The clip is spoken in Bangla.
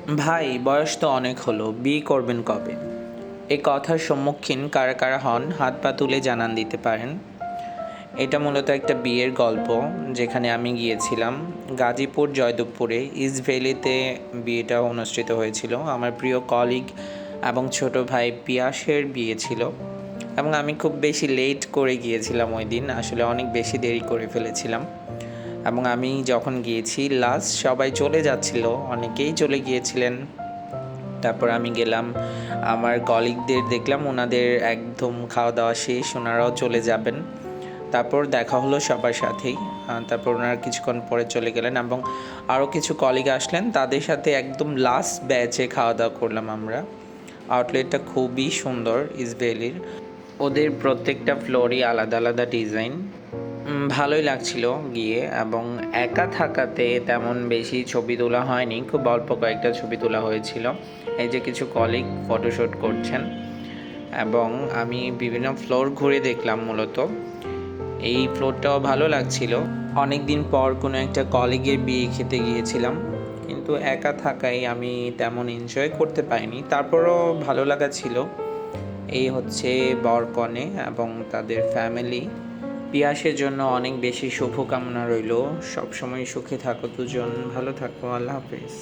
ভাই, বয়স তো অনেক হলো, বিয়ে করবেন কবে? এ কথার সম্মুখীন কারা কারা হন হাত পা তুলে জানান দিতে পারেন। এটা মূলত একটা বিয়ের গল্প, যেখানে আমি গিয়েছিলাম গাজীপুর জয়দেবপুরে ইস্ট ভ্যালিতে। বিয়েটা অনুষ্ঠিত হয়েছিল, আমার প্রিয় কলিগ এবং ছোট ভাই পিয়াসের বিয়ে ছিল। এবং আমি খুব বেশি লেট করে গিয়েছিলাম ওই দিন, আসলে অনেক বেশি দেরি করে ফেলেছিলাম। এবং আমি যখন গিয়েছি লাস্ট সবাই চলে যাচ্ছিল, অনেকেই চলে গিয়েছিলেন। তারপর আমি গেলাম, আমার কলিগদের দেখলাম ওনাদের একদম খাওয়া দাওয়া শেষ, ওনারাও চলে যাবেন। তারপর দেখা হলো সবার সাথেই। তারপর ওনারা কিছুক্ষণ পরে চলে গেলেন এবং আরও কিছু কলিগ আসলেন, তাদের সাথে একদম লাস্ট ব্যাচে খাওয়া দাওয়া করলাম আমরা। আউটলেটটা খুবই সুন্দর ইস্ট ভ্যালির, ওদের প্রত্যেকটা ফ্লোরই আলাদা আলাদা ডিজাইন। ভালোই লাগছিল গিয়ে, এবং একা থাকাতে তেমন বেশি ছবি তোলা হয়নি, খুব অল্প কয়েকটা ছবি তোলা হয়েছিল। এই যে কিছু কলিগ ফটোশ্যুট করছেন, এবং আমি বিভিন্ন ফ্লোর ঘুরে দেখলাম। মূলত এই ফ্লোরটাও ভালো লাগছিল। অনেক দিন পর কোনো একটা কলিগের বিয়ে খেতে গিয়েছিলাম, কিন্তু একা থাকায় আমি তেমন এনজয় করতে পারিনি, তারপরও ভালো লাগা ছিল। এই হচ্ছে বর কনে এবং তাদের ফ্যামিলি। পিয়াসের জন্য অনেক বেশি শুভকামনা রইল। সবসময় সুখে থাকো দুজন, ভালো থাকো। আল্লাহ হাফেজ।